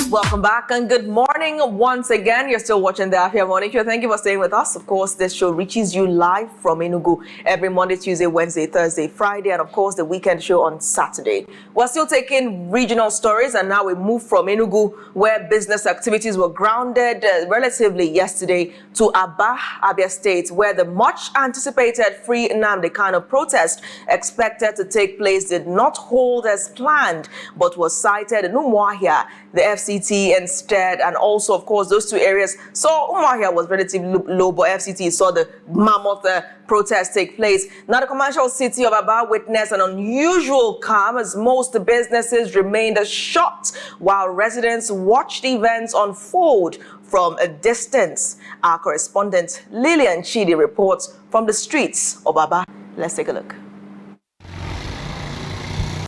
Welcome back and good morning once again. You're still watching the Afia Morning Show. Thank you for staying with us. Of course, this show reaches you live from Enugu every Monday, Tuesday, Wednesday, Thursday, Friday, and of course the weekend show on Saturday. We're still taking regional stories, and now we move from Enugu, where business activities were grounded relatively yesterday, to Abia State, where the much anticipated FreeNnamdiKanu protest expected to take place did not hold as planned, but was cited in Umuahia, the FCT instead, and also, of course, those two areas. So Umuahia was relatively low, but FCT saw the mammoth protest take place. Now, the commercial city of Aba witnessed an unusual calm as most businesses remained shut while residents watched events unfold from a distance. Our correspondent Lilian Chidi reports from the streets of Aba. Let's take a look.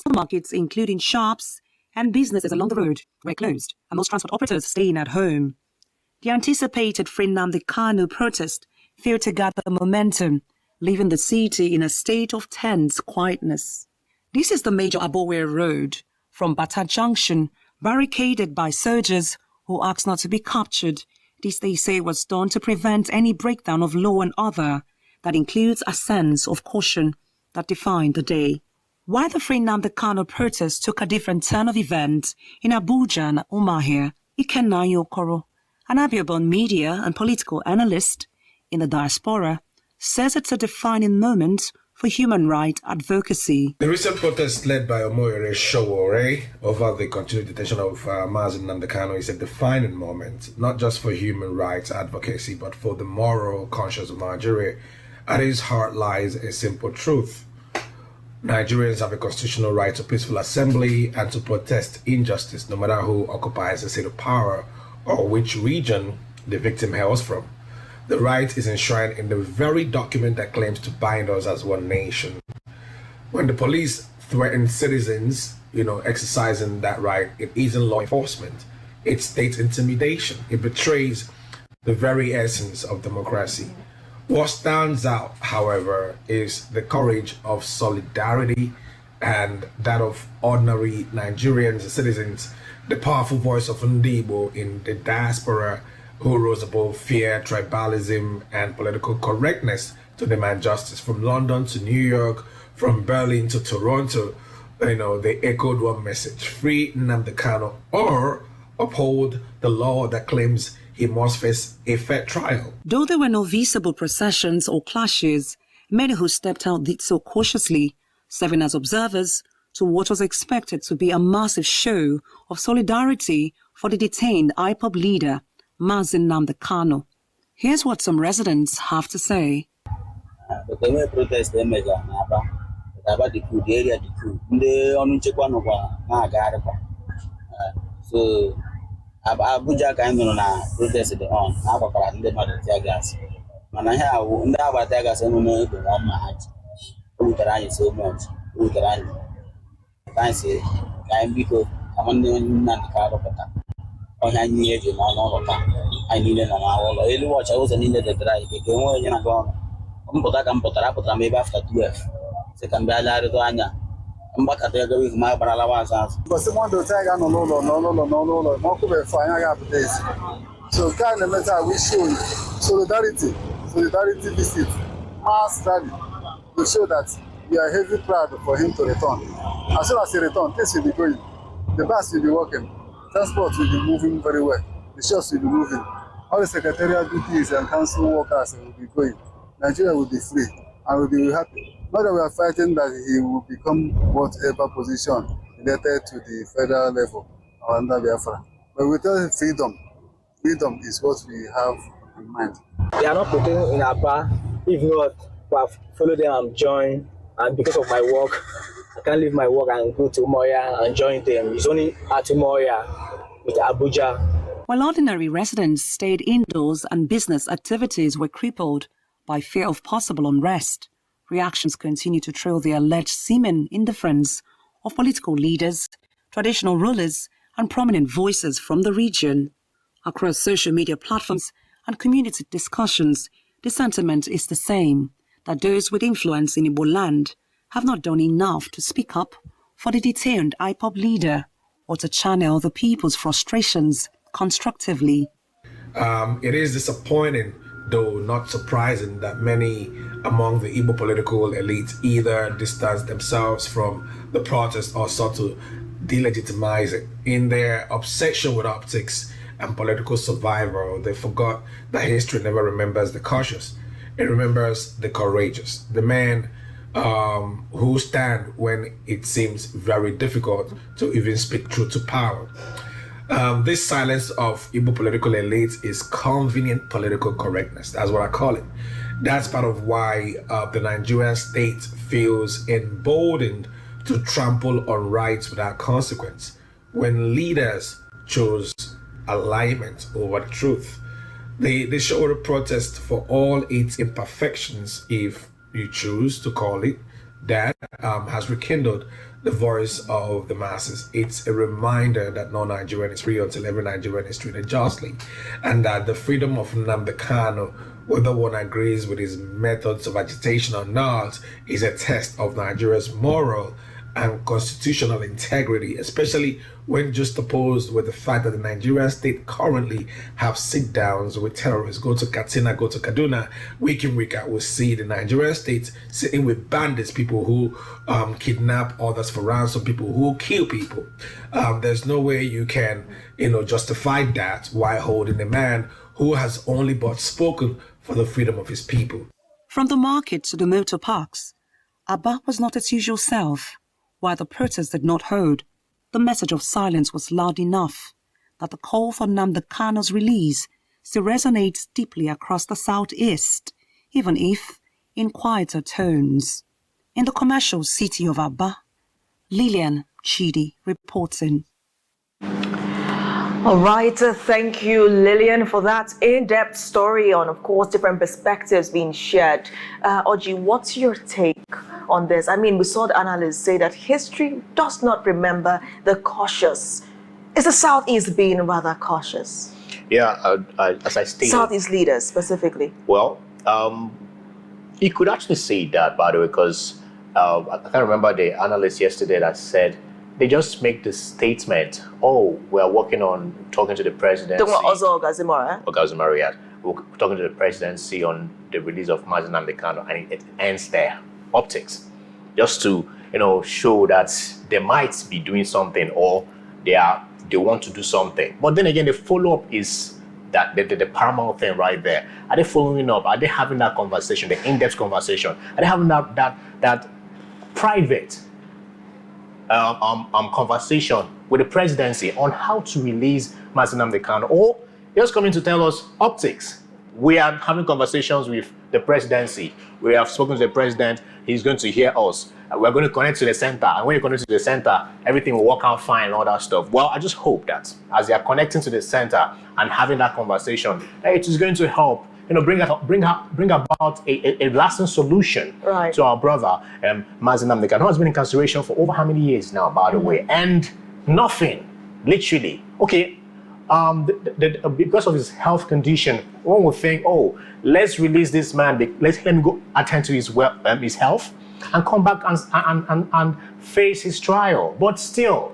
Some markets, including shops and businesses along the road, were closed, and most transport operators staying at home. The anticipated FreeNnamdiKanu protest failed to gather momentum, leaving the city in a state of tense quietness. This is the major Abowe Road from Bata Junction, barricaded by soldiers who asked not to be captured. This, they say, was done to prevent any breakdown of law and order. That includes a sense of caution that defined the day. While the FreeNnamdiKanu protest took a different turn of events in Abuja and Umuahia, Kanu, an Abia-born media and political analyst in the diaspora, says it's a defining moment for human rights advocacy. The recent protest led by Umuahia Showore over the continued detention of Nnamdi Kanu is a defining moment, not just for human rights advocacy, but for the moral conscience of Nigeria. At its heart lies a simple truth. Nigerians have a constitutional right to peaceful assembly and to protest injustice, no matter who occupies the seat of power or which region the victim hails from. The right is enshrined in the very document that claims to bind us as one nation. When the police threaten citizens, exercising that right, it isn't law enforcement. It's state intimidation. It betrays the very essence of democracy. What stands out, however, is the courage of solidarity and that of ordinary Nigerians and citizens, the powerful voice of Nnamdi in the diaspora who rose above fear, tribalism, and political correctness to demand justice. From London to New York, from Berlin to Toronto, they echoed one message: free Nnamdi Kanu, or uphold the law that claims he must face a fair trial. Though there were no visible processions or clashes, many who stepped out did so cautiously, serving as observers to what was expected to be a massive show of solidarity for the detained IPOB leader, Nnamdi Kanu. Here's what some residents have to say. The protest so Abuja na protest on akwakara ndị mmadụ gas mana ihe awụ ndị agbata gas emume bụ ọma haji utara anyị so much utara anyị fancy ka anyị biko kama ndị Nnamdi ka arụpụta ọhịa anyị eji n'ọnụ taa anyị niile nọ n'ụlọ elu ọcha ụzọ niile dịtara anyị ka enwe onye na-aga ọrụ mpụta ka m pụtara apụtara m ebe after 12 sị ka m bịa larịta anya. Because someone will tell you no, so kind of matter we show solidarity visit, mass rally to show that we are heavily proud for him to return. As soon as he returns, things will be going. The bus will be working, transport will be moving very well, the shops will be moving, all the secretarial duties and council workers will be going. Nigeria will be free and will be happy. Not that we are fighting that he will become whatever position related to the federal level or under Biafra. But without freedom is what we have in mind. They are not protesting in Aba. If not, we have followed them and joined. And because of my work, I can't leave my work and go to Umuahia and join them. It's only at Umuahia with Abuja. While ordinary residents stayed indoors and business activities were crippled by fear of possible unrest, reactions continue to trail the alleged seeming indifference of political leaders, traditional rulers, and prominent voices from the region. Across social media platforms and community discussions, the sentiment is the same, that those with influence in Igbo land have not done enough to speak up for the detained IPOB leader or to channel the people's frustrations constructively. It is disappointing, though not surprising, that many among the Igbo political elite either distance themselves from the protest or sought to delegitimize it. In their obsession with optics and political survival, they forgot that history never remembers the cautious. It remembers the courageous, the men who stand when it seems very difficult to even speak truth to power. This silence of Igbo political elites is convenient political correctness. That's what I call it. That's part of why the Nigerian state feels emboldened to trample on rights without consequence when leaders chose alignment over the truth. They show the protest for all its imperfections, if you choose to call it that, has rekindled the voice of the masses. It's a reminder that no Nigerian is free until every Nigerian is treated justly, and that the freedom of Nnamdi Kanu, whether one agrees with his methods of agitation or not, is a test of Nigeria's moral and constitutional integrity, especially when juxtaposed with the fact that the Nigerian state currently have sit-downs with terrorists. Go to Katsina, go to Kaduna, week in, week out, we'll see the Nigerian state sitting with bandits, people who kidnap others for ransom, people who kill people. There's no way you can, justify that while holding a man who has only but spoken for the freedom of his people. From the market to the motor parks, Aba was not its usual self. While the protest did not hold, the message of silence was loud enough that the call for Nnamdi Kanu's release still resonates deeply across the southeast, even if in quieter tones. In the commercial city of Aba, Lilian Chidi reporting. All right, thank you, Lillian, for that in-depth story on, of course, different perspectives being shared. Oji, what's your take on this? I mean, we saw the analysts say that history does not remember the cautious. Is the Southeast being rather cautious? Yeah, as I stated. Southeast leaders, specifically. Well, you could actually say that, by the way, because I can't remember the analyst yesterday that said, they just make the statement, oh, we're working on talking to the presidency. Also Ogazimara, yeah. We're talking to the presidency on the release of Nnamdi Kanu, and it ends there. Optics. Just to, show that they might be doing something, or they want to do something. But then again, the follow-up is that the paramount thing right there. Are they following up? Are they having that conversation, the in-depth conversation? Are they having that private conversation with the presidency on how to release Nnamdi Kanu? Or just coming to tell us optics? We are having conversations with the presidency. We have spoken to the president. He's going to hear us. We're going to connect to the center. And when you connect to the center, everything will work out fine and all that stuff. Well, I just hope that as they are connecting to the center and having that conversation, it is going to help, bring about a lasting solution to our brother, Nnamdi Kanu, who has been in incarceration for over how many years now, by the way, and nothing, literally. Okay, because of his health condition, one would think, oh, let's release this man, let him go attend to his health and come back and face his trial. But still,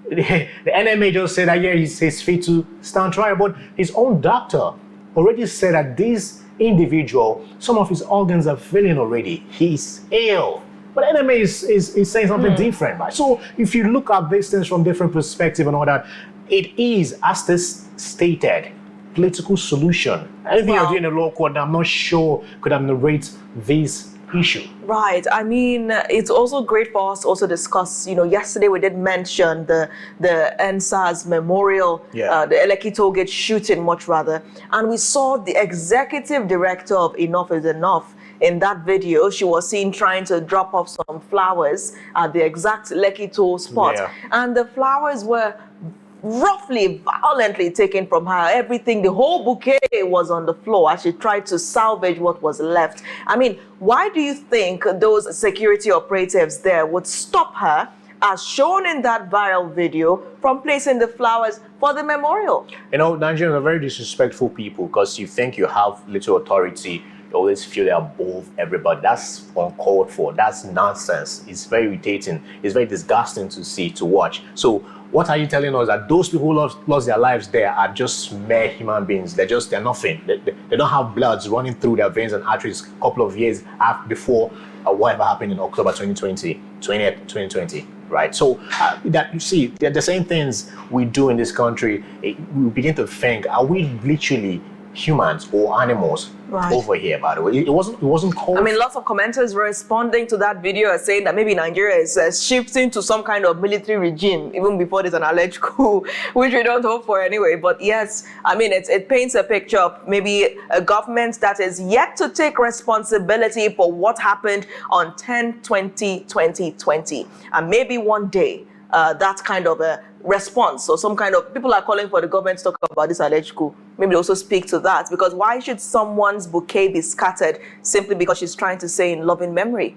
the NMA just said that, yeah, he's fit to stand trial, but his own doctor already said that this individual, some of his organs are failing already. He's ill. But NMA is saying something different, right? So if you look at these things from different perspectives and all that, it is, as this stated, political solution. Anything you're doing in the law court, I'm not sure could have narrated this issue. Right. I mean, it's also great for us to also discuss, yesterday we did mention the NSAS memorial, the Eleki Tollgate shooting, much rather. And we saw the executive director of Enough is Enough. In that video, she was seen trying to drop off some flowers at the exact Lekki Toll spot. Yeah. And the flowers were roughly, violently taken from her. Everything, the whole bouquet was on the floor as she tried to salvage what was left. I mean, why do you think those security operatives there would stop her, as shown in that viral video, from placing the flowers for the memorial? Nigerians are very disrespectful people, because you think you have little authority. They always feel they're above everybody. That's uncalled for. That's nonsense. It's very irritating. It's very disgusting to see, to watch. So what are you telling us? That those people who lost their lives there are just mere human beings? They're nothing. They don't have bloods running through their veins and arteries a couple of years before whatever happened in October 2020, right? So that, you see, they're the same things we do in this country. We begin to think, are we literally humans or animals over here? By the way, it wasn't cold. I mean, lots of commenters were responding to that video saying that maybe Nigeria is shifting to some kind of military regime even before there's an alleged coup, which we don't hope for anyway. But yes, I mean, it paints a picture of maybe a government that is yet to take responsibility for what happened on 10/20/2020, and maybe one day that kind of a response, or some kind of, people are calling for the government to talk about this alleged coup. Maybe also speak to that, because why should someone's bouquet be scattered simply because she's trying to say in loving memory?